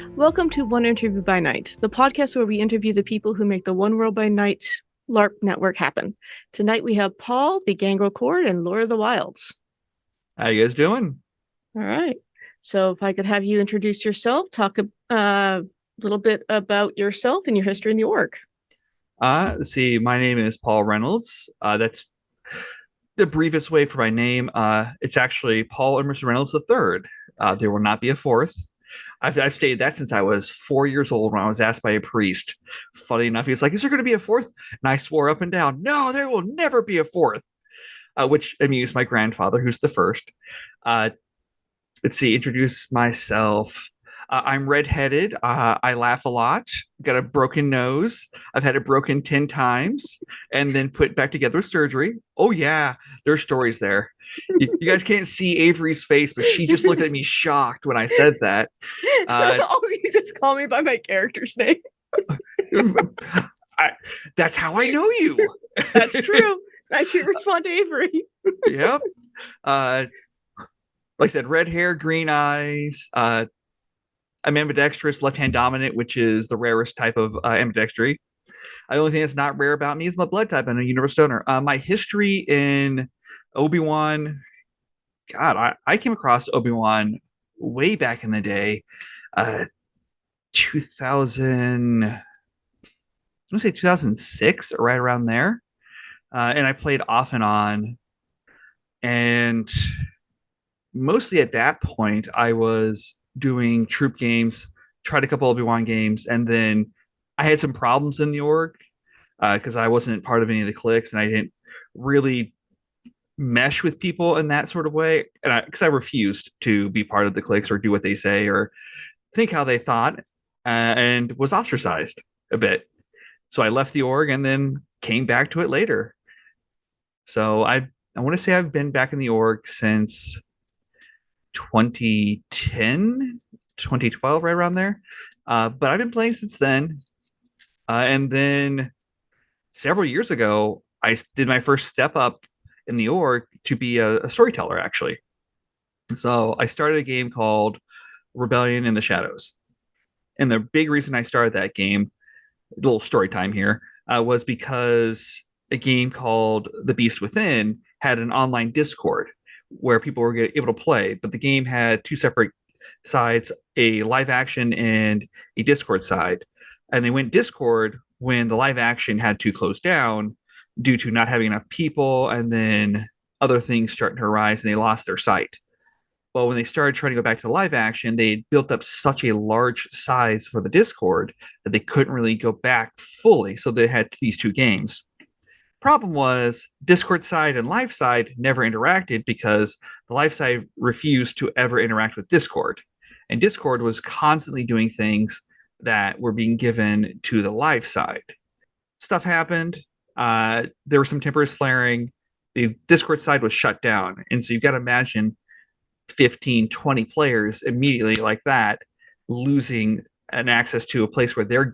Welcome to One Interview by Night, the podcast where we interview the people who make the One World by Night LARP network happen. Tonight we have Paul the Gangrel Coordinator and Laura the Wilds. How you guys doing? All right. So if I could have you introduce yourself, talk a little bit about yourself and your history in the org. Let's see. My name is Paul Reynolds. That's the briefest way for my name. It's actually Paul Emerson Reynolds III. There will not be a fourth. I've stated that since I was 4 years old when I was asked by a priest. Funny enough, he was like, "Is there going to be a fourth?" And I swore up and down, "No, there will never be a fourth." Which amused my grandfather, who's the first. Uh, let's see. Introduce myself. I'm redheaded. I laugh a lot. Got a broken nose. I've had it broken 10 times and then put back together with surgery. Oh, yeah. There's stories there. You guys can't see Avery's face, but she just looked at me shocked when I said that. Oh, you just call me by my character's name. That's how I know you. That's true. I too respond to Avery. Yep. Like I said, red hair, green eyes. I'm ambidextrous, left-hand dominant, which is the rarest type of ambidextry. The only thing that's not rare about me is my blood type. I'm a universal donor. My history in OWbN, God, I came across OWbN way back in the day, 2000, I'm gonna say 2006, or right around there. And I played off and on, and mostly at that point, I was doing troop games, tried a couple of OWbN games, and then I had some problems in the org because I wasn't part of any of the cliques, and I didn't really mesh with people in that sort of way, and because I refused to be part of the cliques or do what they say or think how they thought, and was ostracized a bit. So I left the org and then came back to it later. So I want to say I've been back in the org since 2010, 2012, right around there. But I've been playing since then. And then several years ago, I did my first step up in the org to be a storyteller, actually. So I started a game called Rebellion in the Shadows. And the big reason I started that game, a little story time here, was because a game called The Beast Within had an online Discord where people were able to play, but the game had two separate sides, a live action and a Discord side. And they went Discord when the live action had to close down due to not having enough people and then other things starting to arise and they lost their site. Well, when they started trying to go back to live action, they built up such a large size for the Discord that they couldn't really go back fully. So they had these two games. Problem was, Discord side and live side never interacted because the live side refused to ever interact with Discord. And Discord was constantly doing things that were being given to the live side. Stuff happened. There was some tempers flaring. The Discord side was shut down. And so you've got to imagine 15, 20 players immediately like that losing an access to a place where their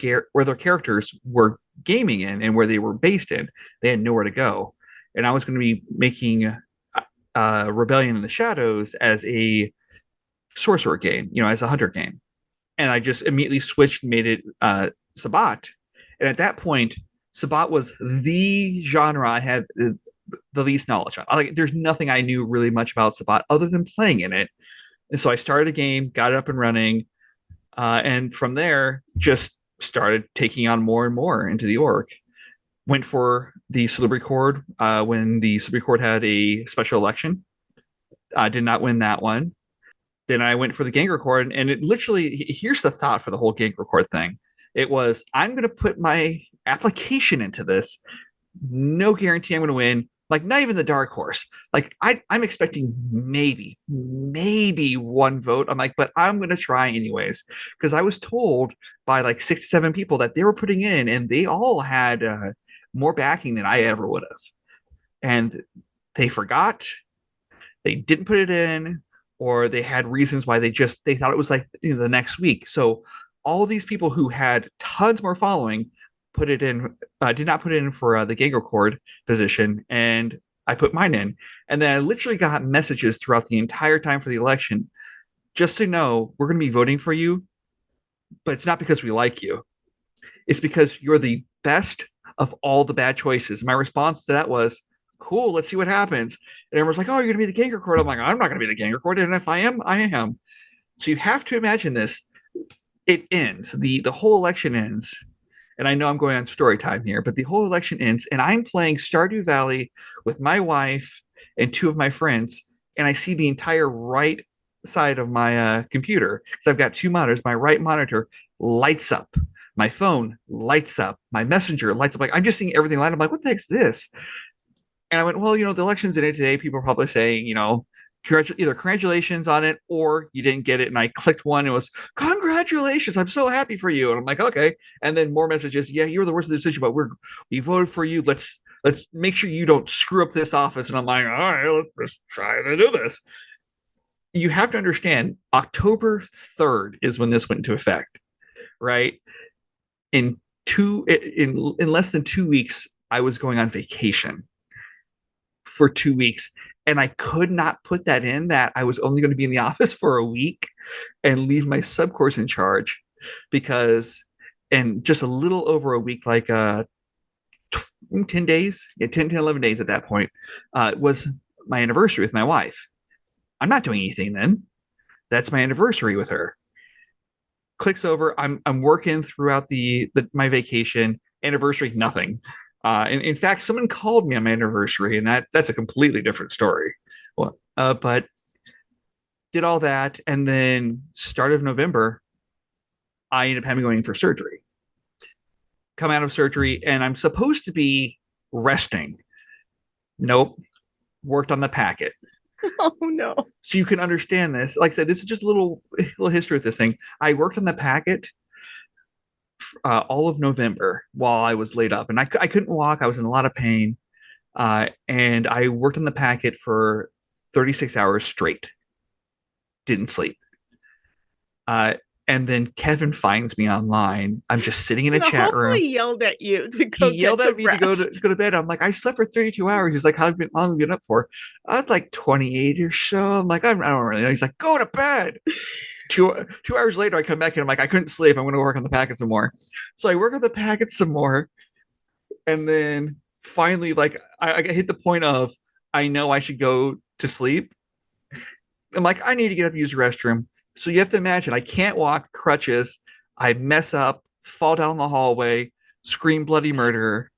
characters were gaming in and where they were based in. They had nowhere to go. And I was going to be making Rebellion in the Shadows as a sorcerer game, as a hunter game. And I just immediately switched and made it Sabbat. And at that point, Sabbat was the genre I had the least knowledge on. There's nothing I knew really much about Sabbat other than playing in it. And so I started a game, got it up and running, and from there, just started taking on more and more into the org. Went for the Celebrity Cord when the Celebrity Cord had a special election. I did not win that one. Then I went for the Gangrel Cord, and it literally, here's the thought for the whole Gangrel Cord thing. It was, I'm going to put my application into this. No guarantee I'm going to win. Like, not even the dark horse. Like, I'm expecting maybe one vote. I'm like, but I'm going to try anyways. Because I was told by like 6 to 7 people that they were putting in, and they all had more backing than I ever would have. And they forgot, they didn't put it in, or they had reasons why they thought it was like the next week. So all these people who had tons more following put it in, did not put it in for the Gangrel Cord position, and I put mine in. And then I literally got messages throughout the entire time for the election, just to know, we're going to be voting for you. but it's not because we like you. It's because you're the best of all the bad choices. My response to that was, cool, let's see what happens. And everyone's like, oh, you're going to be the Gangrel Coordinator. I'm like, I'm not going to be the Gangrel Coordinator. And if I am, I am. So you have to imagine this. It ends. The whole election ends. And I know I'm going on story time here, but the whole election ends. And I'm playing Stardew Valley with my wife and two of my friends. And I see the entire right side of my computer. So I've got two monitors. My right monitor lights up. My phone lights up. My messenger lights up. Like, I'm just seeing everything light up. I'm like, what the heck's this? And I went, well, the election's in it today. People are probably saying, either congratulations on it or you didn't get it. And I clicked one. It was congratulations. I'm so happy for you. And I'm like, okay. And then more messages. Yeah, you were the worst of the decision, but we voted for you. Let's make sure you don't screw up this office. And I'm like, all right, let's just try to do this. You have to understand, October 3rd is when this went into effect, right? In less than 2 weeks, I was going on vacation for 2 weeks. And I could not put that in that I was only going to be in the office for a week and leave my subcourse in charge because, and just a little over a week, like 10 days, 11 days at that point, was my anniversary with my wife. I'm not doing anything then. That's my anniversary with her. Clicks over. I'm working throughout my vacation. Anniversary, nothing. In fact, someone called me on my anniversary, and that's a completely different story. Well, but did all that, and then start of November, I ended up having going in for surgery. Come out of surgery, and I'm supposed to be resting. Nope, worked on the packet. Oh no! So you can understand this. Like I said, this is just a little history with this thing. I worked on the packet all of November while I was laid up, and I couldn't walk. I was in a lot of pain, and I worked on the packet for 36 hours straight. Didn't sleep. And then Kevin finds me online. I'm just sitting in a chat room. Hopefully yelled at you to go. He yelled at me to go to bed. I'm like, I slept for 32 hours. He's like, how long have you been up for? It's like 28 or so. I'm like, I don't really know. He's like, go to bed. 2 hours later, I come back and I'm like, I couldn't sleep. I'm going to work on the packet some more. So I work on the packet some more. And then finally, like, I hit the point of, I know I should go to sleep. I'm like, I need to get up and use the restroom. So you have to imagine, I can't walk, crutches. I mess up, fall down the hallway, scream bloody murder,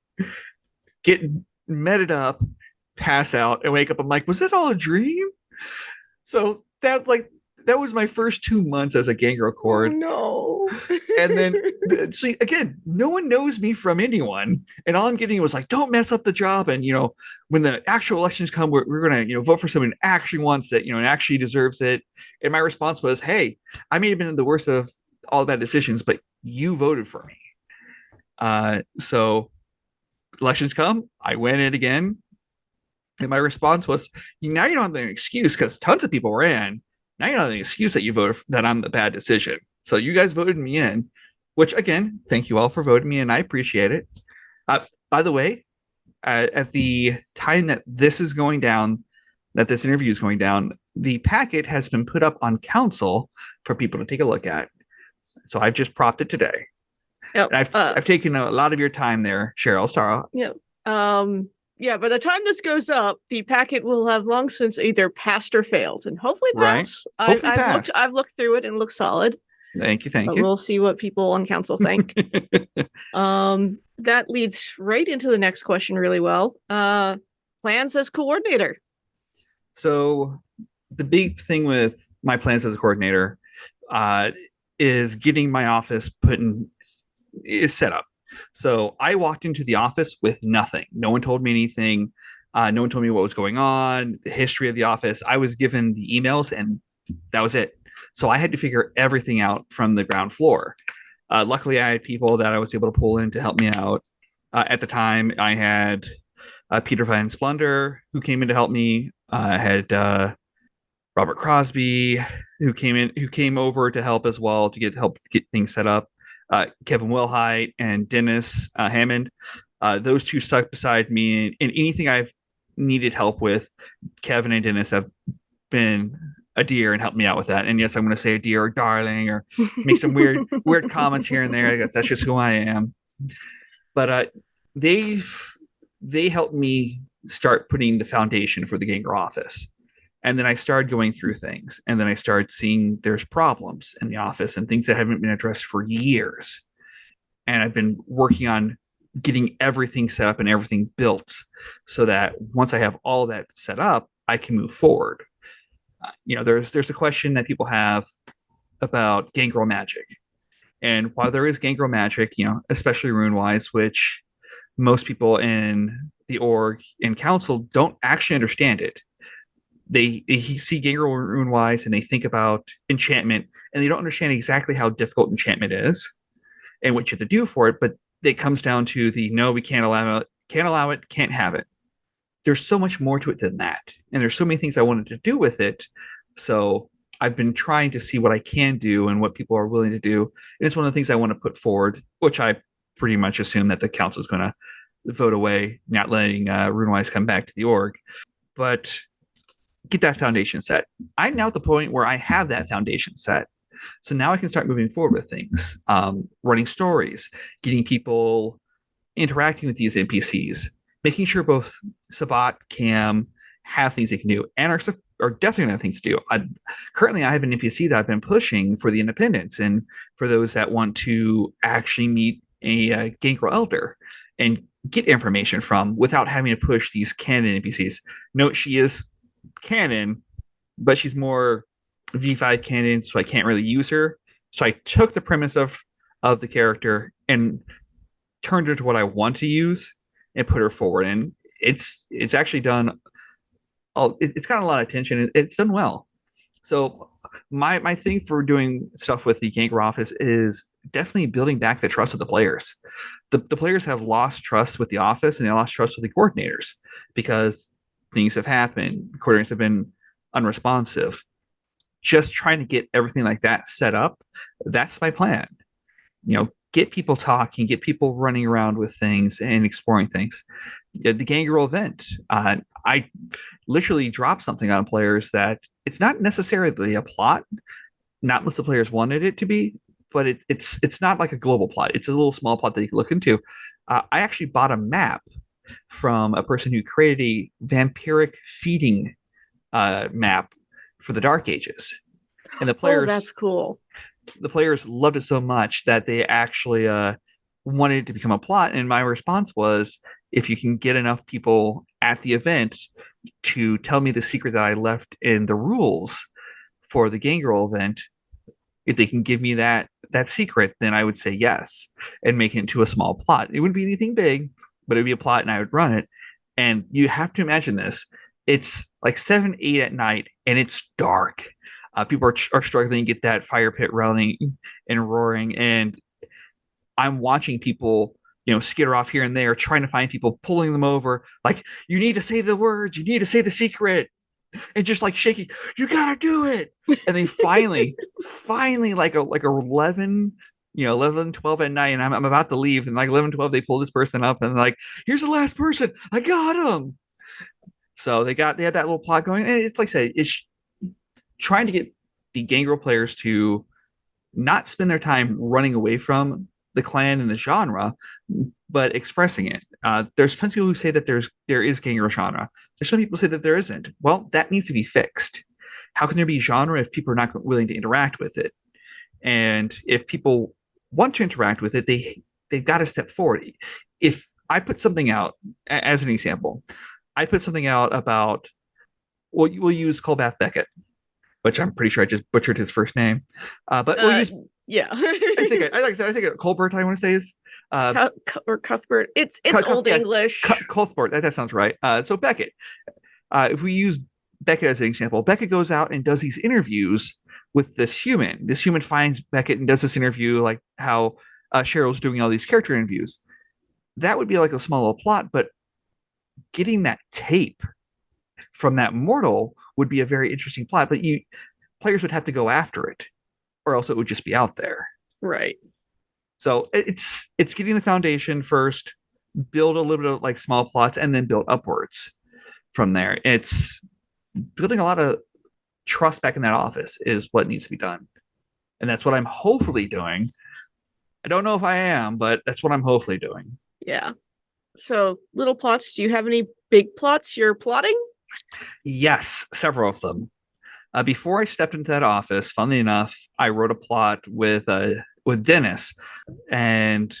get meted up, pass out, and wake up. I'm like, was it all a dream? So that was my first 2 months as a Gangrel Cord. Oh, no. And then, so again, no one knows me from anyone. And all I'm getting was like, don't mess up the job. And, when the actual elections come, we're going to, vote for someone who actually wants it, and actually deserves it. And my response was, hey, I may have been the worst of all the bad decisions, but you voted for me. So elections come, I went in again. And my response was, now you don't have an excuse because tons of people ran. Now you don't have an excuse that you voted that I'm the bad decision. So you guys voted me in, which again, thank you all for voting me in. I appreciate it. By the way, at the time that this is going down, that this interview is going down, the packet has been put up on council for people to take a look at. So I've just propped it today. Yep. And I've taken a lot of your time there, Sheryl. Sorry. Yeah. Yeah, by the time this goes up, the packet will have long since either passed or failed, and hopefully pass. Right. I've looked through it and it looks solid. Thank you. We'll see what people on council think. That leads right into the next question really well. Plans as coordinator. So the big thing with my plans as a coordinator is getting my office set up. So I walked into the office with nothing. No one told me anything. No one told me what was going on, the history of the office. I was given the emails and that was it. So I had to figure everything out from the ground floor. Luckily, I had people that I was able to pull in to help me out. At the time, I had Peter Van Splendor, who came in to help me. I had Robert Crosby, who came over to help as well to help get things set up. Kevin Wilhite and Dennis Hammond. Those two stuck beside me, and anything I've needed help with, Kevin and Dennis have been a deer and help me out with that. And yes, I'm going to say a deer or darling or make some weird comments here and there. I guess that's just who I am. But they helped me start putting the foundation for the Gangrel office. And then I started going through things, and then I started seeing there's problems in the office and things that haven't been addressed for years. And I've been working on getting everything set up and everything built so that once I have all that set up, I can move forward. There's a question that people have about Gangrel magic. And while there is Gangrel magic, especially rune-wise, which most people in the org and council don't actually understand it. They see Gangrel rune-wise and they think about enchantment, and they don't understand exactly how difficult enchantment is and what you have to do for it. But it comes down to the no, we can't allow it, can't have it. There's so much more to it than that, and there's so many things I wanted to do with it. So I've been trying to see what I can do and what people are willing to do. And it's one of the things I want to put forward, which I pretty much assume that the council is going to vote away, not letting Runewise come back to the org. But get that foundation set. I'm now at the point where I have that foundation set. So now I can start moving forward with things, running stories, getting people interacting with these NPCs, making sure both Sabat, Cam have things they can do, and are definitely have things to do. Currently, I have an NPC that I've been pushing for the independents and for those that want to actually meet a Gangrel Elder and get information from without having to push these canon NPCs. Note she is canon, but she's more V5 canon, so I can't really use her. So I took the premise of the character and turned her to what I want to use and put her forward. And it's actually done. It's gotten a lot of attention. It's done well. So my thing for doing stuff with the Gangrel office is definitely building back the trust of the players. The players have lost trust with the office and they lost trust with the coordinators because things have happened. The coordinators have been unresponsive. Just trying to get everything like that set up. That's my plan. Get people talking, get people running around with things and exploring things. The Gangrel event, I literally dropped something on players that it's not necessarily a plot, not unless the players wanted it to be, but it's not like a global plot. It's a little small plot that you can look into. I actually bought a map from a person who created a vampiric feeding map for the Dark Ages. And the players, that's cool. The players loved it so much that they actually wanted it to become a plot. And my response was, if you can get enough people at the event to tell me the secret that I left in the rules for the Gangrel event, if they can give me that secret, then I would say yes and make it into a small plot. It wouldn't be anything big, but it'd be a plot and I would run it. And you have to imagine this. It's like 7, 8 at night and it's dark. People are struggling to get that fire pit running and roaring. And I'm watching people, skitter off here and there, trying to find people, pulling them over. Like, you need to say the words. You need to say the secret. And just like shaking, you got to do it. And then finally, like 11, 11, 12 at night. And I'm about to leave. And like 11, 12, they pull this person up and like, here's the last person. I got him. So they had that little plot going. And it's like I said, it's trying to get the Gangrel players to not spend their time running away from the clan and the genre, but expressing it. There's plenty of people who say that there is Gangrel genre. There's some people who say that there isn't. Well, that needs to be fixed. How can there be genre if people are not willing to interact with it? And if people want to interact with it, they've got to step forward. If I put something out, as an example, I put something out about, we'll use Colbath Beckett, which I'm pretty sure I just butchered his first name. But we'll use, yeah. I think Colbert, I want to say is or Cuthbert. It's Old English. Cuthbert, that sounds right. So Beckett. If we use Beckett as an example, Beckett goes out and does these interviews with this human. This human finds Beckett and does this interview, like how Cheryl's doing all these character interviews. That would be like a small little plot, but getting that tape from that mortal would be a very interesting plot, but players would have to go after it, or else it would just be out there. Right. So it's getting the foundation first, build a little bit of like small plots, and then build upwards from there. It's building a lot of trust back in that office is what needs to be done. And that's what I'm hopefully doing. I don't know if I am, but that's what I'm hopefully doing. Yeah. So, little plots. Do you have any big plots you're plotting? Yes, several of them. Before I stepped into that office, funnily enough, I wrote a plot with Dennis. And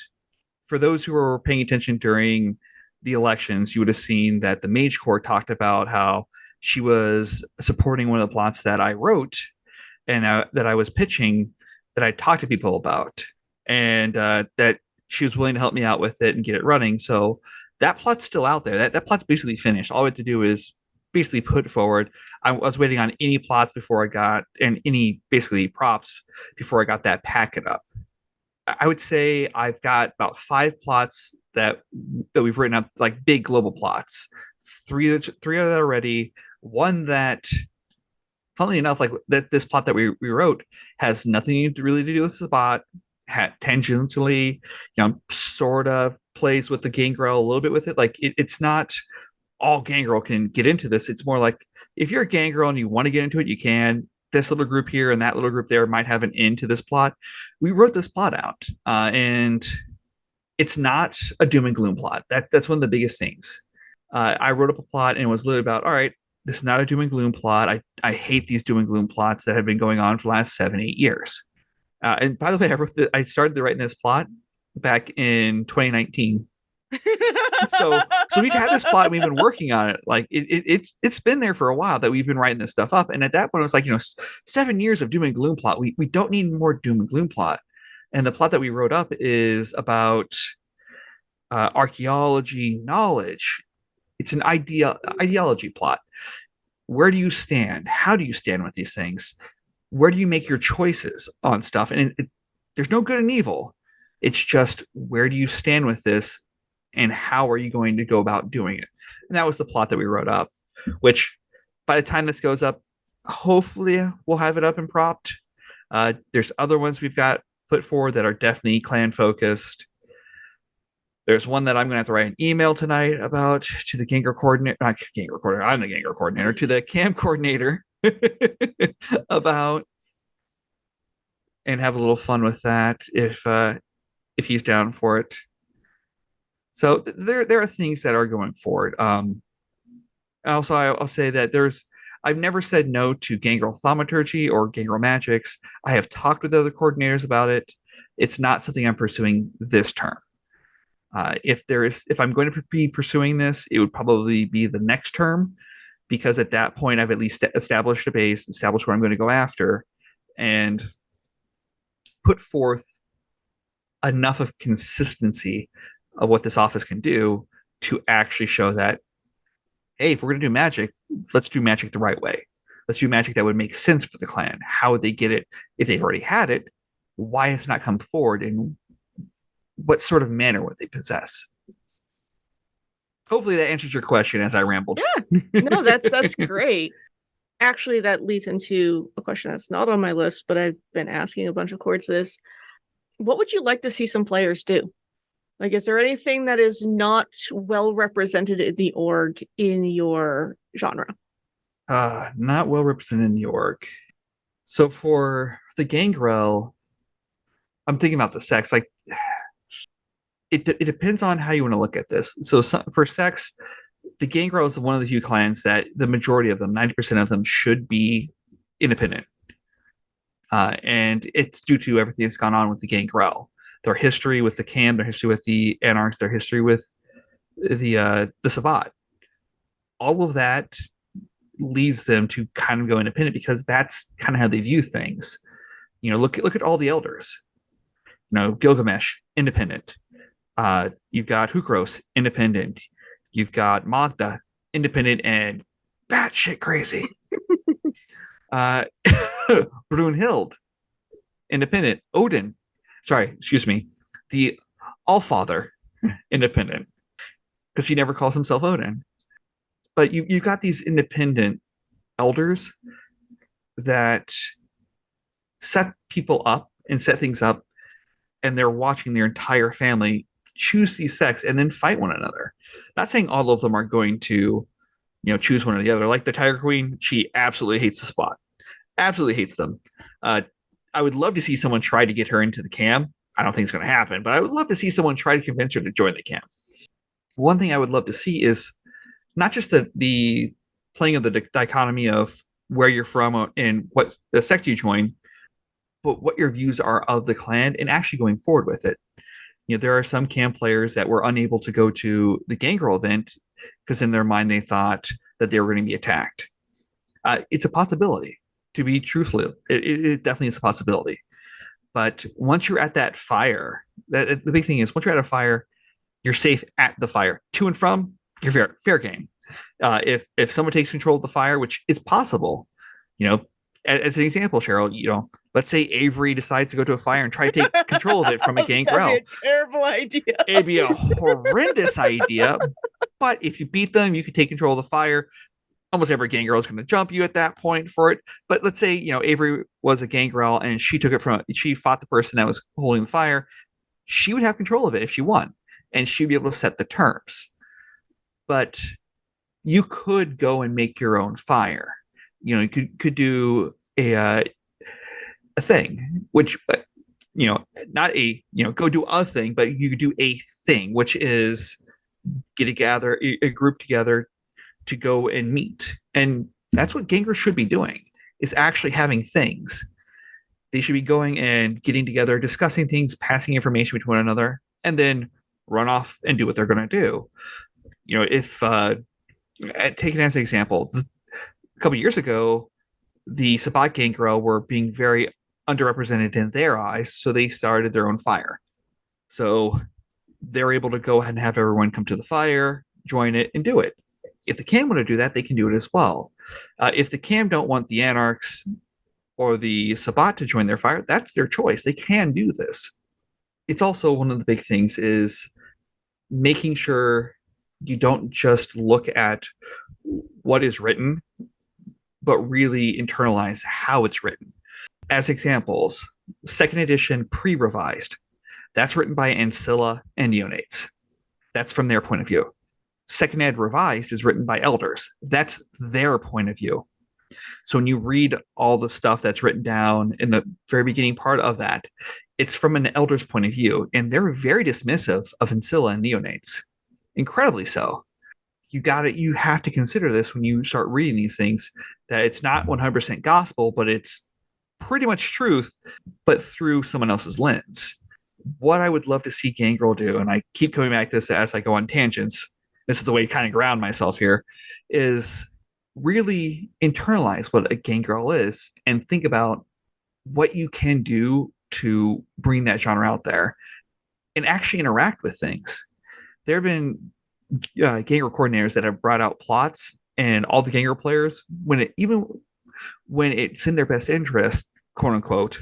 for those who were paying attention during the elections, you would have seen that the Mage Corps talked about how she was supporting one of the plots that I wrote and that I was pitching, that I talked to people about, and that she was willing to help me out with it and get it running. So that plot's still out there. That plot's basically finished. All we have to do is basically put forward. I was waiting on any plots before I got, and any basically props before I got that packet up. I would say I've got about 5 plots that we've written up, like big global plots. Three of that are ready. One that, funnily enough, like that this plot that we wrote has nothing really to do with the spot. Tangentially, sort of plays with the Gangrel a little bit with it. Like it's not all Gangrel can get into this. It's more like if you're a Gangrel and you want to get into it, you can. This little group here and that little group there might have an end to this plot. We wrote this plot out, and it's not a doom and gloom plot. That's one of the biggest things. I wrote up a plot and it was literally about, all right, this is not a doom and gloom plot. I hate these doom and gloom plots that have been going on for the last 7-8 years. And by the way, I started writing this plot back in 2019. so we've had this plot and we've been working on it. Like it's been there for a while that we've been writing this stuff up. And at that point, it was like, 7 years of doom and gloom plot. We don't need more doom and gloom plot. And the plot that we wrote up is about archaeology knowledge. It's an ideology plot. Where do you stand? How do you stand with these things? Where do you make your choices on stuff? And there's no good and evil. It's just, where do you stand with this, and how are you going to go about doing it? And that was the plot that we wrote up, which by the time this goes up, hopefully we'll have it up and propped. There's other ones we've got put forward that are definitely clan focused. There's one that I'm going to have to write an email tonight about to the Gangrel Coordinator, not Gangrel Coordinator, I'm the Gangrel Coordinator, to the Cam Coordinator about, and have a little fun with that if he's down for it. So there are things that are going forward. Also, I'll say that I've never said no to Gangrel Thaumaturgy or Gangrel Magics. I have talked with other coordinators about it. It's not something I'm pursuing this term. If I'm going to be pursuing this, it would probably be the next term, because at that point I've at least established a base, established what I'm going to go after, and put forth enough of consistency of what this office can do to actually show that, hey, if we're going to do magic, let's do magic the right way. Let's do magic that would make sense for the clan. How would they get it? If they've already had it, why has it not come forward? And what sort of manner would they possess? Hopefully that answers your question as I rambled. Yeah, no, that's great. Actually, that leads into a question that's not on my list, but I've been asking a bunch of courts this. What would you like to see some players do? Like, is there anything that is not well represented in the org in your genre? Not well represented in the org. So for the Gangrel, I'm thinking about the sex. Like, it depends on how you want to look at this. So for sex, the Gangrel is one of the few clans that the majority of them, 90% of them, should be independent. And it's due to everything that's gone on with the Gangrel. Their history with the Cam, their history with the Anarchs, their history with the Sabbat. All of that leads them to kind of go independent, because that's kind of how they view things. Look at all the elders. Gilgamesh, independent. You've got Hukros, independent. You've got Magda, independent and batshit crazy. Brunhild, independent. Odin, the Allfather, independent, because he never calls himself Odin. But you've got these independent elders that set people up and set things up, and they're watching their entire family choose these sects and then fight one another. Not saying all of them are going to, choose one or the other. Like the Tiger Queen, she absolutely hates the spot. absolutely hates them. I would love to see someone try to get her into the cam. I don't think it's going to happen, but I would love to see someone try to convince her to join the cam. One thing I would love to see is not just the playing of the dichotomy of where you're from and what the sect you join, but what your views are of the clan and actually going forward with it. There are some cam players that were unable to go to the Gangrel event because in their mind they thought that they were going to be attacked. It's a possibility. To be truthful, it definitely is a possibility. But once you're at that fire, the big thing is once you're at a fire, you're safe at the fire. To and from, you're fair game. If someone takes control of the fire, which is possible, as an example, Cheryl, let's say Avery decides to go to a fire and try to take control of it from a Gangrel. That'd be a terrible idea. It'd be a horrendous idea. But if you beat them, you can take control of the fire. Almost every Gangrel is going to jump you at that point for it. But let's say, Avery was a Gangrel and she fought the person that was holding the fire. She would have control of it if she won, and she'd be able to set the terms. But you could go and make your own fire. You could do a thing, which, not go do a thing, but you could do a thing, which is get a group together to go and meet. And that's what Gangrels should be doing, is actually having things. They should be going and getting together, discussing things, passing information between one another, and then run off and do what they're going to do. If taken as an example, a couple of years ago, the Sabbat Gangrel were being very underrepresented in their eyes, so they started their own fire. So they're able to go ahead and have everyone come to the fire, join it, and do it. If the cam want to do that, they can do it as well. If the cam don't want the Anarchs or the Sabbat to join their fire, that's their choice. They can do this. It's also one of the big things is making sure you don't just look at what is written, but really internalize how it's written. As examples, 2nd edition pre-revised. That's written by Ancilla and Neonates. That's from their point of view. 2nd Ed revised is written by elders. That's their point of view. So when you read all the stuff that's written down in the very beginning part of that, it's from an elder's point of view, and they're very dismissive of Ancilla and Neonates. Incredibly so. You have to consider this when you start reading these things, that it's not 100% gospel, but it's pretty much truth, but through someone else's lens. What I would love to see Gangrel do, and I keep coming back to this as I go on tangents, this is the way to kind of ground myself here, is really internalize what a Gangrel is and think about what you can do to bring that genre out there and actually interact with things. There have been Gangrel coordinators that have brought out plots, and all the Gangrel players, when it's in their best interest, quote unquote,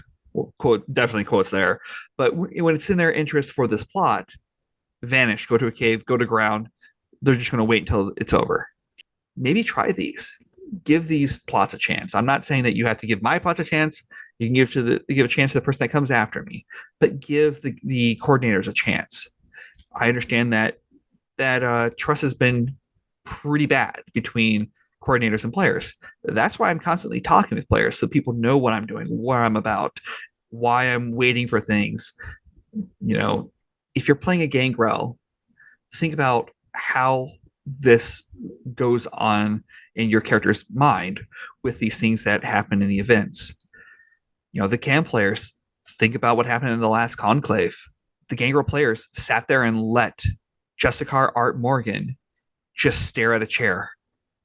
quote, definitely quotes there, but when it's in their interest for this plot, vanish, go to a cave, go to ground. They're just going to wait until it's over. Maybe try these. Give these plots a chance. I'm not saying that you have to give my plots a chance. You can give a chance to the person that comes after me, but give the coordinators a chance. I understand that trust has been pretty bad between coordinators and players. That's why I'm constantly talking with players, so people know what I'm doing, what I'm about, why I'm waiting for things. If you're playing a Gangrel, think about how this goes on in your character's mind with these things that happen in the events. The cam players, think about what happened in the last conclave. The Gangrel players sat there and let Justicar Art Morgan just stare at a chair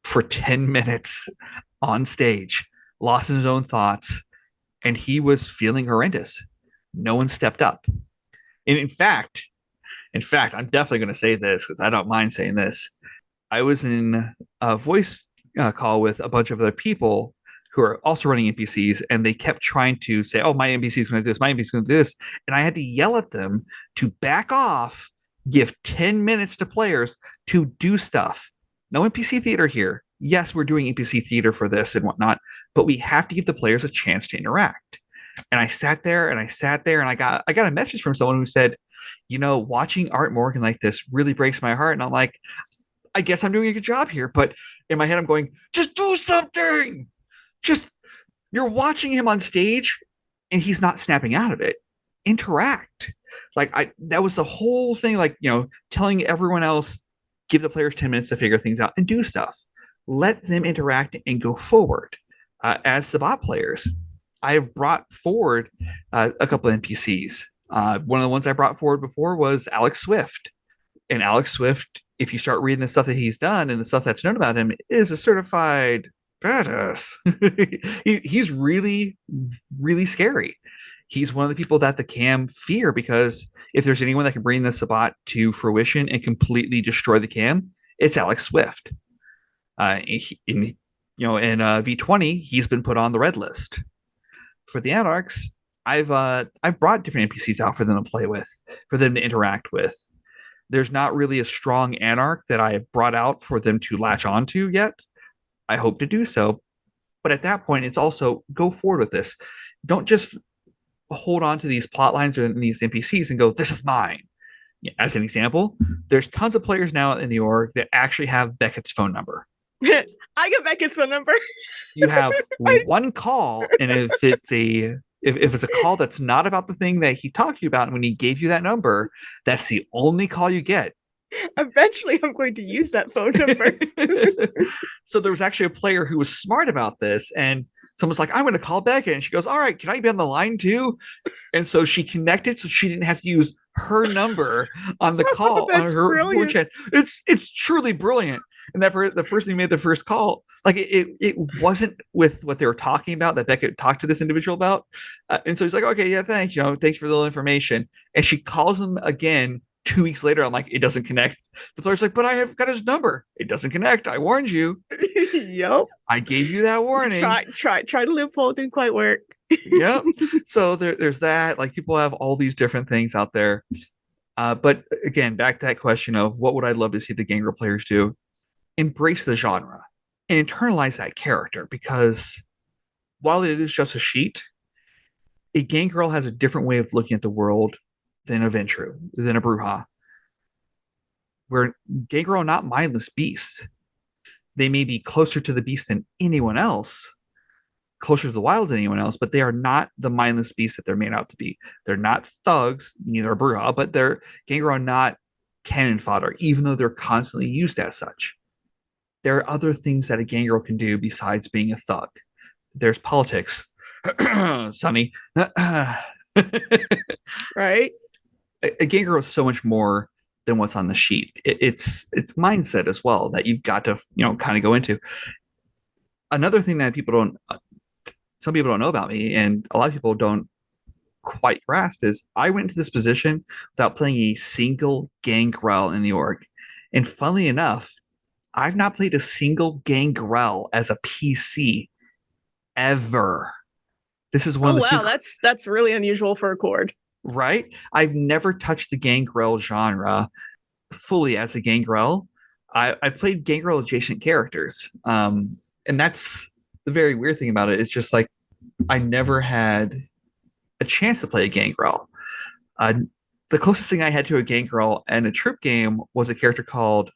for 10 minutes on stage, lost in his own thoughts, and he was feeling horrendous. No one stepped up. And in fact, I'm definitely going to say this because I don't mind saying this. I was in a voice call with a bunch of other people who are also running NPCs, and they kept trying to say, oh, my NPC is going to do this, my NPC is going to do this. And I had to yell at them to back off, give 10 minutes to players to do stuff. No NPC theater here. Yes, we're doing NPC theater for this and whatnot, but we have to give the players a chance to interact. And I sat there and I got a message from someone who said, watching Art Morgan like this really breaks my heart. And I'm like, I guess I'm doing a good job here. But in my head, I'm going, just do something. Just You're watching him on stage and he's not snapping out of it. Interact. That was the whole thing, telling everyone else, give the players 10 minutes to figure things out and do stuff. Let them interact and go forward. As the bot players, I have brought forward a couple of NPCs. One of the ones I brought forward before was Alex Swift. And Alex Swift, if you start reading the stuff that he's done and the stuff that's known about him, is a certified badass. He's really, really scary. He's one of the people that the cam fear, because if there's anyone that can bring the Sabbat to fruition and completely destroy the cam, it's Alex Swift. In V20, he's been put on the red list. For the Anarchs, I've brought different NPCs out for them to play with, for them to interact with. There's not really a strong Anarch that I have brought out for them to latch onto yet. I hope to do so. But at that point, it's also go forward with this. Don't just hold on to these plot lines or these NPCs and go, this is mine. As an example, there's tons of players now in the org that actually have Beckett's phone number. I got Beckett's phone number. You have one call, and if it's a call that's not about the thing that he talked to you about, and when he gave you that number, that's the only call you get. Eventually, I'm going to use that phone number. So there was actually a player who was smart about this, and someone's like, I'm going to call Becca. And she goes, all right, can I be on the line too? And so she connected so she didn't have to use her number on the call. That's on her brilliant. chat. It's truly brilliant. And that the person who made the first call, it wasn't with what they were talking about that Becca talked to this individual about. And so he's like, okay, yeah, thanks. Thanks for the little information. And she calls him again 2 weeks later. I'm like, it doesn't connect. The player's like, but I have got his number. It doesn't connect. I warned you. Yep. I gave you that warning. Try to loophole, didn't quite work. Yep. So there's that. People have all these different things out there. But again, back to that question of what would I love to see the Gangrel players do? Embrace the genre and internalize that character, because while it is just a sheet, a Gangrel has a different way of looking at the world than a Ventru, than a Bruja. Where Gangrel are not mindless beasts. They may be closer to the beast than anyone else, closer to the wild than anyone else, but they are not the mindless beasts that they're made out to be. They're not thugs, neither are Bruja, but Gangrel are not cannon fodder, even though they're constantly used as such. There are other things that a Gangrel can do besides being a thug. There's politics. Sonny. Right? A Gangrel is so much more than what's on the sheet. It's mindset as well that you've got to kind of go into. Another thing that some people don't know about me, and a lot of people don't quite grasp, is I went into this position without playing a single Gangrel in the org. And funnily enough, I've not played a single Gangrel as a PC ever. This is one of the wow, that's really unusual for a cord. Right? I've never touched the Gangrel genre fully as a Gangrel. I've played Gangrel adjacent characters. And that's the very weird thing about it. It's just I never had a chance to play a Gangrel. The closest thing I had to a Gangrel in a troop game was a character called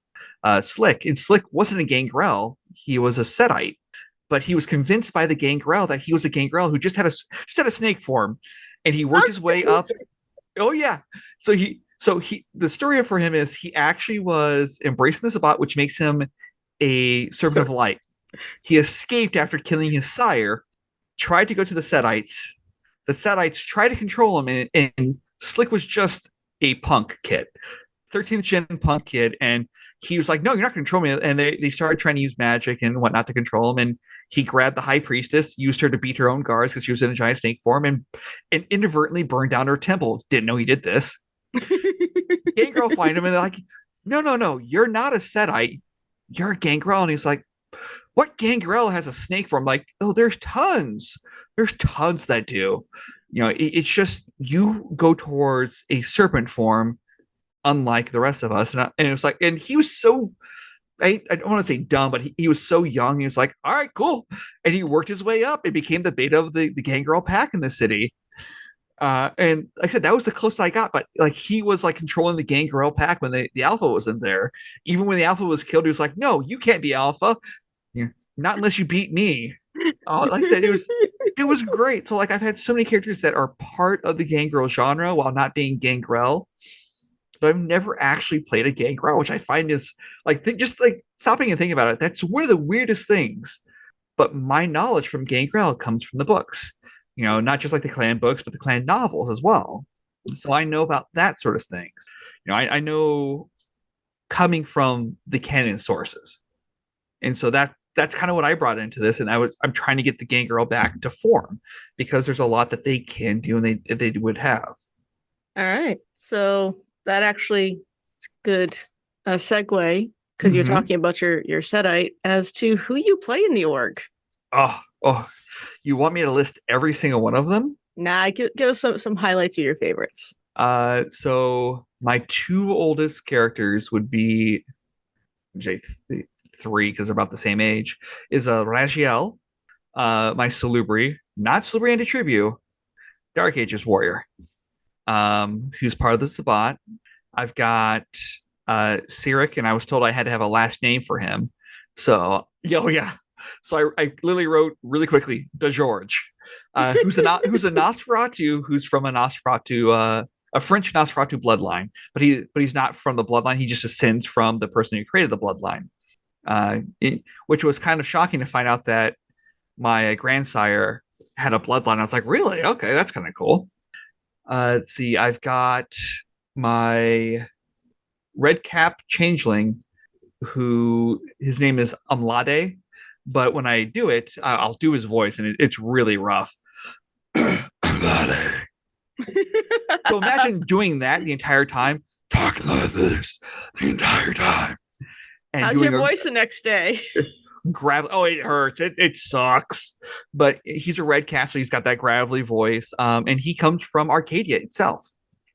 Slick. And Slick wasn't a Gangrel. He was a Setite. But he was convinced by the Gangrel that he was a Gangrel who just had a snake form. And he worked his way up. Oh yeah. So the story for him is he actually was embracing the Sabbat, which makes him a servant of light. He escaped after killing his sire, tried to go to the Setites. The Setites tried to control him, and Slick was just a punk kid, 13th gen punk kid, and he was like, "No, you're not going to control me." And they started trying to use magic and whatnot to control him. And he grabbed the high priestess, used her to beat her own guards because she was in a giant snake form, and inadvertently burned down her temple. Didn't know he did this. Gangrel find him, and they're like, "No, you're not a Setite. You're a Gangrel." And he's like, "What Gangrel has a snake form?" Like, "Oh, there's tons. There's tons that do. It's just you go towards a serpent form." Unlike the rest of us. And it was like, and he was so, I don't want to say dumb, but he was so young. He was like, all right, cool. And he worked his way up and became the beta of the Gangrel pack in the city. And like I said, that was the closest I got, but he was controlling the Gangrel pack when the alpha wasn't there. Even when the alpha was killed, he was like, no, you can't be alpha. Not unless you beat me. Like I said, It was great. So like I've had so many characters that are part of the Gangrel genre while not being Gangrel, but I've never actually played a Gangrel, which I find is like just like stopping and thinking about it. That's one of the weirdest things. But my knowledge from Gangrel comes from the books, not just like the clan books, but the clan novels as well. So I know about that sort of things. I know coming from the canon sources, and so that's kind of what I brought into this. And I'm trying to get the Gangrel back to form because there's a lot that they can do and they would have. All right, so that actually is good segue because you're talking about your setite as to who you play in the org. Oh, you want me to list every single one of them? Nah, give us some highlights of your favorites. So my two oldest characters would be three because they're about the same age. Is Raziel, my Salubri, not Salubri and Tribu, Dark Ages warrior, who's part of the Sabbat. I've got Sirik, and I was told I had to have a last name for him. So, yeah. So I literally wrote really quickly, De George, who's a Nosferatu, who's from a Nosferatu, a French Nosferatu bloodline, but he's not from the bloodline. He just ascends from the person who created the bloodline, which was kind of shocking to find out that my grandsire had a bloodline. I was like, really? Okay, that's kind of cool. Let's see. I've got my red cap changeling, who his name is Amlade, but when I do it, I'll do his voice, and it's really rough. Amlade. So imagine doing that the entire time, talking like this the entire time. And how's your voice the next day? It hurts. It sucks. But he's a red cap, so he's got that gravelly voice. And he comes from Arcadia itself.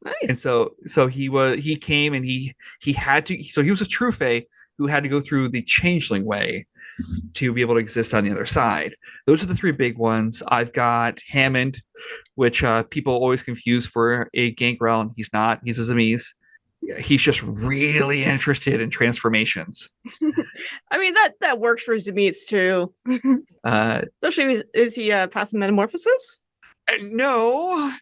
Nice. And so he came and he had to. So he was a true fae who had to go through the changeling way to be able to exist on the other side. Those are the three big ones. I've got Hammond, which people always confuse for a Gangrel, and he's not. He's a Zamese. He's just really interested in transformations. I mean, that works for Zamese too. Especially is he a path of metamorphosis? No.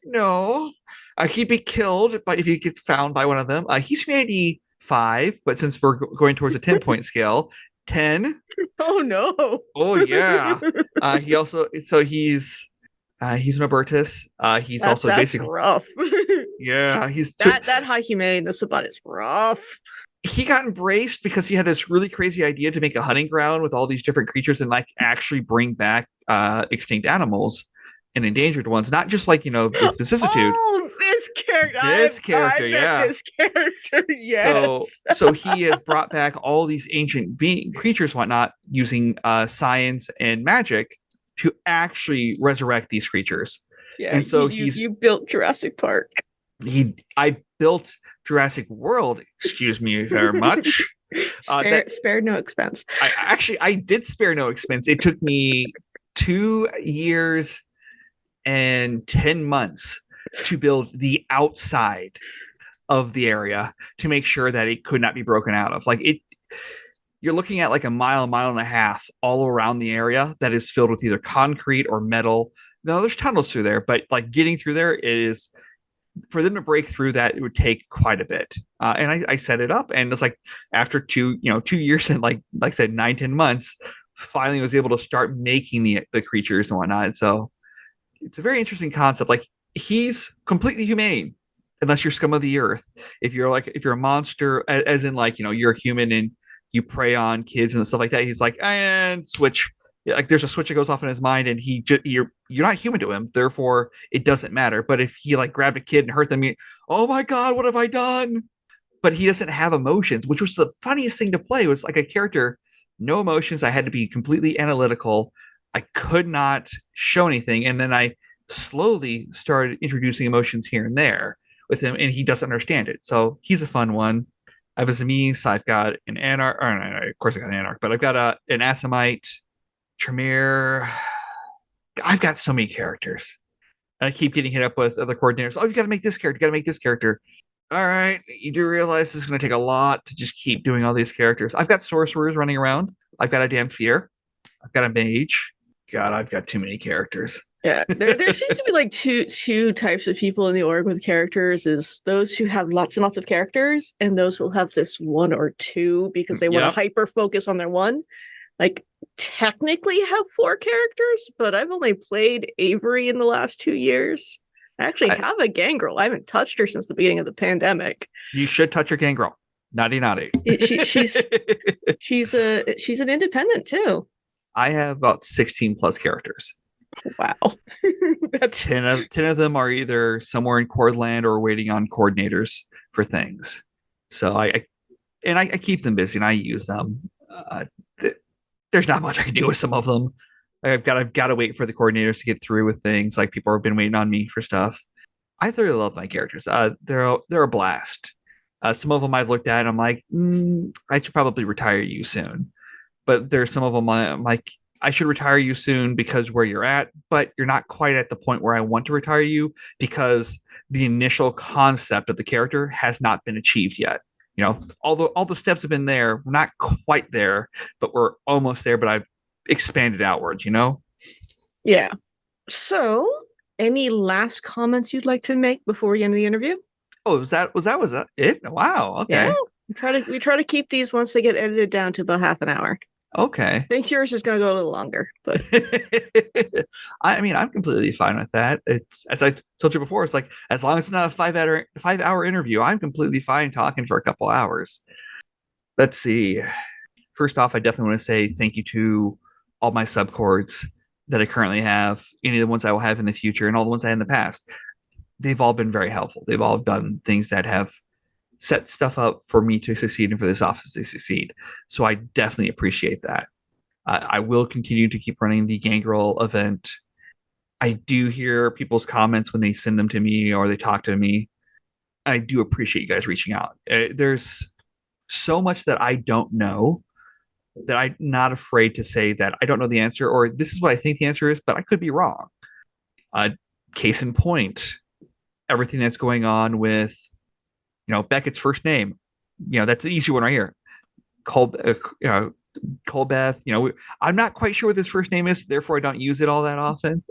He'd be killed if he gets found by one of them. He's humanity 5, but since we're going towards a 10-point scale, 10. Oh no. Oh yeah. He also he's an Obertus. He's also basically rough. Yeah, he's that high humanity in the Sabbat is rough. He got embraced because he had this really crazy idea to make a hunting ground with all these different creatures and like actually bring back extinct animals and endangered ones, not just like with vicissitude. Oh, this character, yeah. This character, yes. So he has brought back all these ancient creatures, whatnot, using science and magic to actually resurrect these creatures. Yeah, and so you built Jurassic Park. I built Jurassic World. Excuse me very much. Spared no expense. I did spare no expense. It took me 2 years and 10 months to build the outside of the area to make sure that it could not be broken out of. You're looking at like a mile and a half all around the area that is filled with either concrete or metal. Now there's tunnels through there, but like getting through there is, for them to break through that, it would take quite a bit. And I set it up, and it's like after 2 years and like I said, 9-10 months, finally was able to start making the creatures and whatnot. So it's a very interesting concept. Like, he's completely humane unless you're scum of the earth. If you're a monster, as in like, you're a human and you prey on kids and stuff like that, he's like, and switch. Like there's a switch that goes off in his mind, and you're not human to him, therefore it doesn't matter. But if he like grabbed a kid and hurt them, oh my god, what have I done? But he doesn't have emotions, which was the funniest thing to play. It was like a character, no emotions. I had to be completely analytical. I could not show anything, and then I slowly started introducing emotions here and there with him, and he doesn't understand it. So he's a fun one. I have a Zamese. I've got an Anarch. Of course, I got an Anarch, but I've got an Assamite. Tremere. I've got so many characters. And I keep getting hit up with other coordinators. Oh, you got to make this character. You got to make this character. All right. You do realize this is going to take a lot to just keep doing all these characters. I've got sorcerers running around. I've got a damn fear. I've got a mage. God, I've got too many characters. Yeah, there seems to be like two types of people in the org with characters: is those who have lots and lots of characters, and those who have just one or two because they want to Yep. hyper focus on their one. Like, technically have four characters, but I've only played Avery in the last 2 years. I actually have a Gangrel. I haven't touched her since the beginning of the pandemic. You should touch your Gangrel. Naughty, naughty. She's an independent too. I have about 16 plus characters. Wow. That's 10 of them are either somewhere in Cordland or waiting on coordinators for things. So I keep them busy and I use them. There's not much I can do with some of them. I've got to wait for the coordinators to get through with things. Like, people have been waiting on me for stuff. I thoroughly love my characters. They're a blast. Some of them I've looked at and I'm like, I should probably retire you soon. But there's some of them I'm like, I should retire you soon because where you're at, but you're not quite at the point where I want to retire you because the initial concept of the character has not been achieved yet. You know, although all the steps have been there, we're not quite there, but we're almost there. But I've expanded outwards, you know? Yeah. So, any last comments you'd like to make before we end the interview? Oh, was that it? Wow. Okay. Yeah. We try to keep these once they get edited down to about half an hour. Okay. I think yours is going to go a little longer, but I mean, I'm completely fine with that. It's, as I told you before, it's like, as long as it's not a 5 hour interview, I'm completely fine talking for a couple hours. Let's see. First off, I definitely want to say thank you to all my subcords that I currently have, any of the ones I will have in the future, and all the ones I had in the past. They've all been very helpful. They've all done things that have set stuff up for me to succeed and for this office to succeed. So I definitely appreciate that. I will continue to keep running the Gangrel event. I do hear people's comments when they send them to me or they talk to me. I do appreciate you guys reaching out. There's so much that I don't know that I'm not afraid to say that I don't know the answer, or this is what I think the answer is, but I could be wrong. Case in point, everything that's going on with, Beckett's first name, that's the easy one right here. Colbeth, I'm not quite sure what his first name is, therefore I don't use it all that often.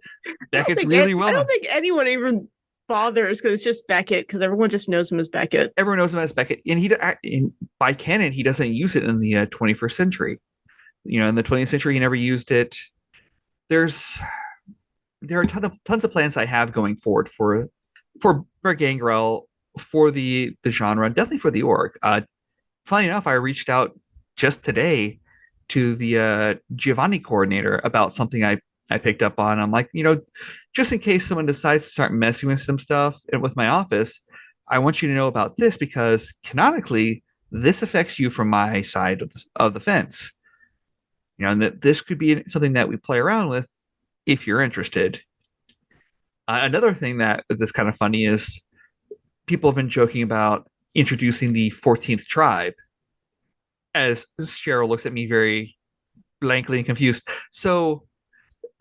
Beckett's really well. I don't think anyone even bothers because it's just Beckett, because everyone just knows him as Beckett. Everyone knows him as Beckett, and by canon, he doesn't use it in the 21st century. In the 20th century, he never used it. There are tons of plans I have going forward for Gangrel, for the genre, definitely for the org. Funny enough, I reached out just today to the Giovanni coordinator about something I picked up on. I'm like, just in case someone decides to start messing with some stuff and with my office, I want you to know about this because canonically, this affects you from my side of the fence. And that this could be something that we play around with if you're interested. Another thing that is kind of funny is people have been joking about introducing the 14th tribe, as Sheryl looks at me very blankly and confused. So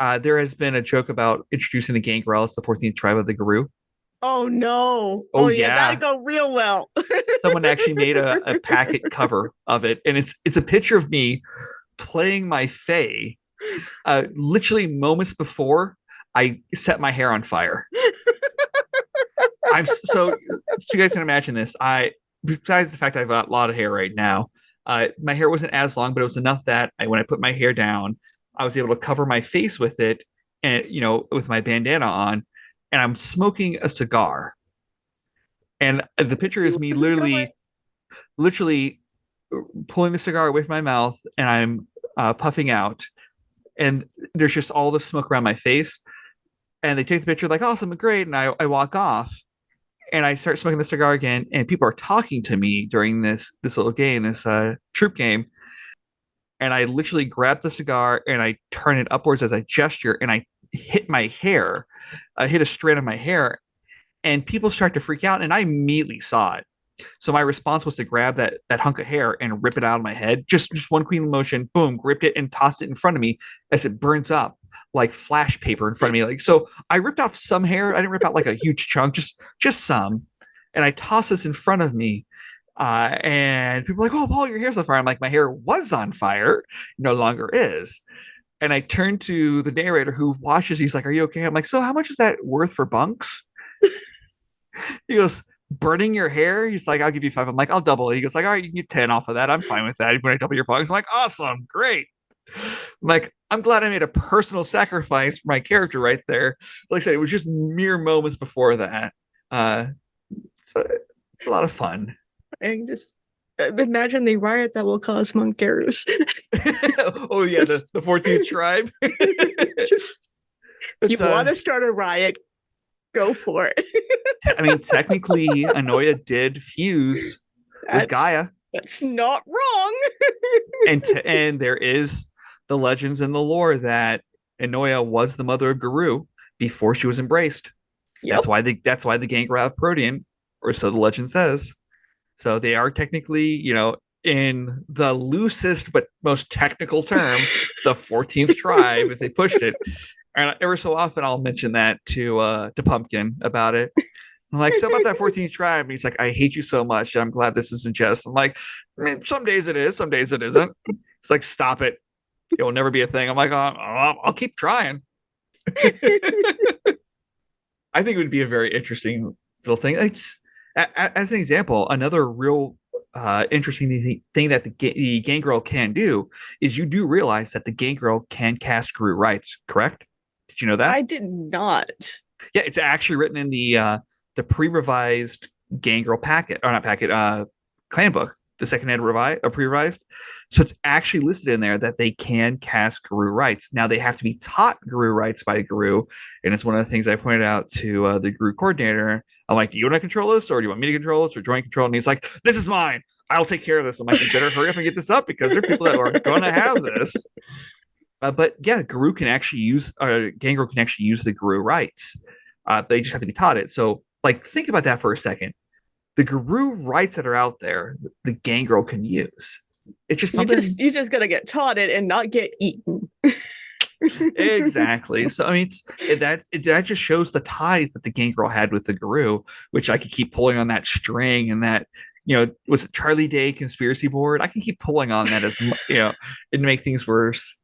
there has been a joke about introducing the Gangrel as the 14th tribe of the Guru. Oh no! Oh yeah, that'd go real well. Someone actually made a packet cover of it, and it's a picture of me playing my Fae, literally moments before I set my hair on fire. So you guys can imagine this. Besides the fact I've got a lot of hair right now, my hair wasn't as long, but it was enough that when I put my hair down, I was able to cover my face with it, and with my bandana on, and I'm smoking a cigar. And the picture is me literally pulling the cigar away from my mouth, and I'm puffing out, and there's just all the smoke around my face. And they take the picture like, awesome, great, and I walk off, and I start smoking the cigar again, and people are talking to me during this little game, this troop game. And I literally grab the cigar and I turn it upwards as I gesture, and I hit my hair. I hit a strand of my hair, and people start to freak out, and I immediately saw it. So my response was to grab that hunk of hair and rip it out of my head. Just one clean motion, boom, gripped it and tossed it in front of me as it burns up like flash paper in front of me. Like, so I ripped off some hair. I didn't rip out like a huge chunk, just some. And I tossed this in front of me. And people are like, oh, Paul, your hair's on fire. I'm like, my hair was on fire, no longer is. And I turned to the narrator who watches. He's like, "Are you okay?" I'm like, "So how much is that worth for bunks?" He goes, "Burning your hair?" He's like, "I'll give you 5." I'm like, "I'll double it." He goes like, "All right, you can get 10 off of that. I'm fine with that. When I double your bunks." I'm like, "Awesome, great." I'm like, I'm glad I made a personal sacrifice for my character right there. Like I said, it was just mere moments before that. Uh, so it's a lot of fun. I can just imagine the riot that will cause Monkeros. Oh yeah, the 14th tribe. Just if you It's want to start a riot, go for it. I mean, technically, Anoia did fuse with Gaia, That's not wrong. and there is the legends and the lore that Anoia was the mother of Guru before she was embraced. Yep. That's why the Gangrel have Protean, or so the legend says. So they are technically, in the loosest but most technical term, the 14th tribe if they pushed it. And ever so often I'll mention that to Pumpkin about it. I'm like, "So about that 14th tribe?" And he's like, "I hate you so much. I'm glad this isn't just." I'm like, "Some days it is, some days it isn't." It's like, "Stop it. It will never be a thing." I'm like, I'll keep trying. I think it would be a very interesting little thing. It's as an example, another real interesting thing that the Gangrel can do is you do realize that the Gangrel can cast Guru rights, correct? Did you know that? I did not. Yeah, it's actually written in the pre-revised Gangrel packet, or not packet, clan book, the second ed pre-revised. So it's actually listed in there that they can cast Guru rights. Now they have to be taught Guru rights by a Guru, and it's one of the things I pointed out to the Guru coordinator. I'm like, "Do you want to control this, or do you want me to control this, or joint control?" And he's like, "This is mine. I'll take care of this." I'm like, "You better hurry up and get this up because there are people that are going to have this." But yeah, Guru can actually use, Gangrel can actually use the Guru rights. They just have to be taught it. So, like, think about that for a second. The Guru rights that are out there, the Gangrel can use. It's just something. You just gotta get taught it and not get eaten. Exactly. So I mean, that just shows the ties that the Gangrel had with the Guru, which I could keep pulling on that string and that. Was it Charlie Day conspiracy board? I can keep pulling on that as and make things worse.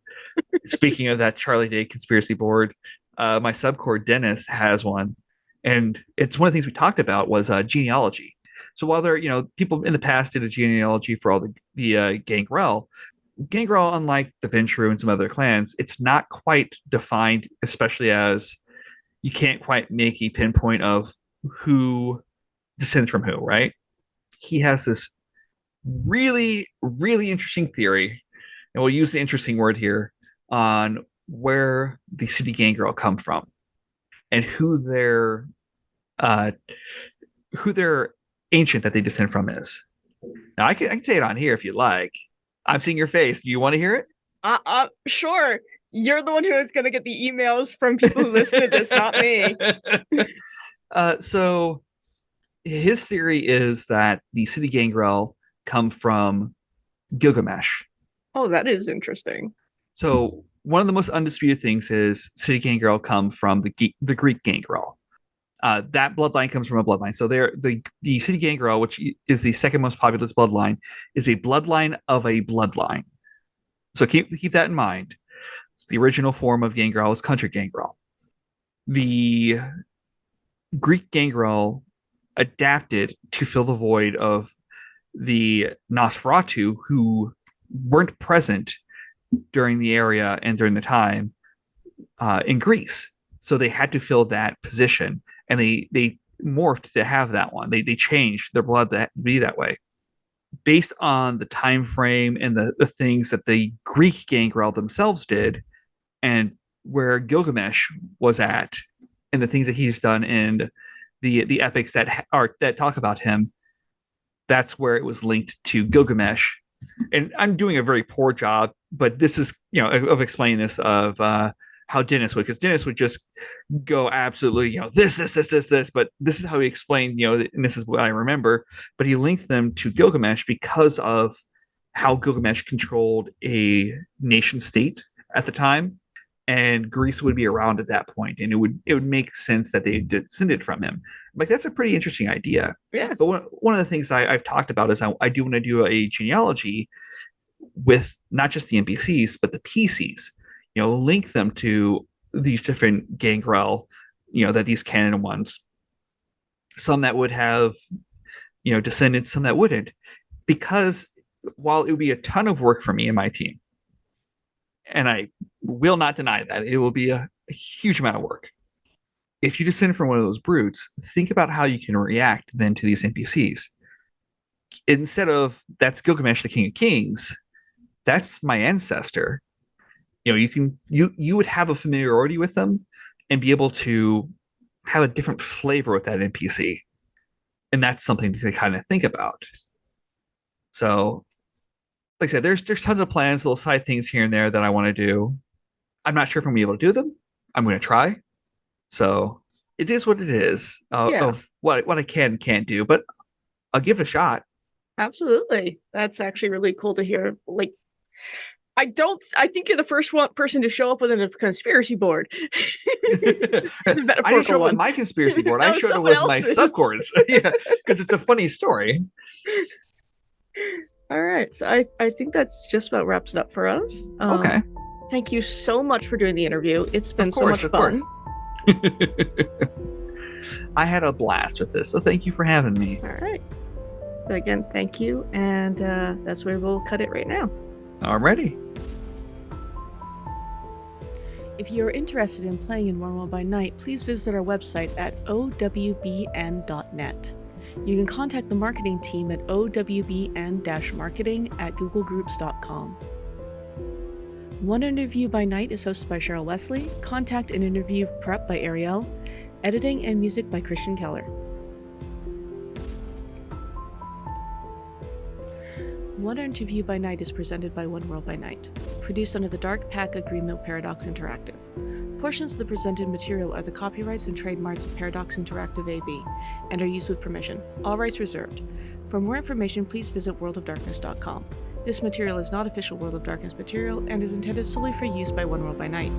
Speaking of that Charlie Day conspiracy board, my subcore Dennis has one, and it's one of the things we talked about was genealogy. So while there, people in the past did a genealogy for all the Gangrel, unlike the Ventrue and some other clans, it's not quite defined, especially as you can't quite make a pinpoint of who descends from who, right? He has this really, really interesting theory, and we'll use the interesting word here, on where the city Gangrel come from and who their ancient that they descend from is. Now I can say it on here if you like. I'm seeing your face. Do you want to hear it? Sure. You're the one who is going to get the emails from people who listen to this, not me. So his theory is that the city Gangrel come from Gilgamesh. Oh, that is interesting. So one of the most undisputed things is city Gangrel come from the Greek Gangrel. That bloodline comes from a bloodline. So the city Gangrel, which is the second most populous bloodline, is a bloodline of a bloodline. So keep that in mind. The original form of Gangrel is country Gangrel. The Greek Gangrel adapted to fill the void of the Nosferatu, who weren't present during the area and during the time in Greece. So they had to fill that position, and they morphed to have that one. They changed their blood to be that way, based on the time frame and the things that the Greek Gangrel themselves did, and where Gilgamesh was at, and the things that he's done in the epics that talk about him. That's where it was linked to Gilgamesh. And I'm doing a very poor job, but this is, of explaining this, of how Dennis would, because Dennis would just go absolutely, this, but this is how he explained, and this is what I remember. But he linked them to Gilgamesh because of how Gilgamesh controlled a nation state at the time, and Greece would be around at that point, and it would make sense that they descended from him. Like, that's a pretty interesting idea. Yeah. But one of the things I've talked about is I do want to do a genealogy with not just the NPCs but the PCs. link them to these different gangrel, that these canon ones. Some that would have, descendants, some that wouldn't, because while it would be a ton of work for me and my team, and I will not deny that it will be a huge amount of work. If you descend from one of those brutes, think about how you can react then to these NPCs. Instead of that's Gilgamesh, the King of Kings, that's my ancestor. You would have a familiarity with them and be able to have a different flavor with that NPC. And that's something to kind of think about. So, like I said, there's tons of plans, little side things here and there that I want to do. I'm not sure if I'm gonna be able to do them. I'm going to try. So it is what it is of what I can and can't do, but I'll give it a shot. Absolutely. That's actually really cool to hear. Like, I think you're the first person to show up with a conspiracy board. I didn't show up with my conspiracy board. I showed up with my subcords. Yeah, because it's a funny story. All right. So I think that's just about wraps it up for us. Okay. Thank you so much for doing the interview. It's been so much fun. I had a blast with this, so thank you for having me. All right. Again, thank you. And that's where we'll cut it right now. Alrighty. If you are interested in playing in One World by Night, please visit our website at OWbN.net. You can contact the marketing team at OWbN-marketing@googlegroups.com. One Interview by Night is hosted by Sheryl Westleigh, contact and interview prep by Ariel, editing and music by Christian Keller. One Interview by Night is presented by One World by Night, produced under the Dark Pack Agreement with Paradox Interactive. Portions of the presented material are the copyrights and trademarks of Paradox Interactive AB and are used with permission. All rights reserved. For more information, please visit worldofdarkness.com. This material is not official World of Darkness material and is intended solely for use by One World by Night.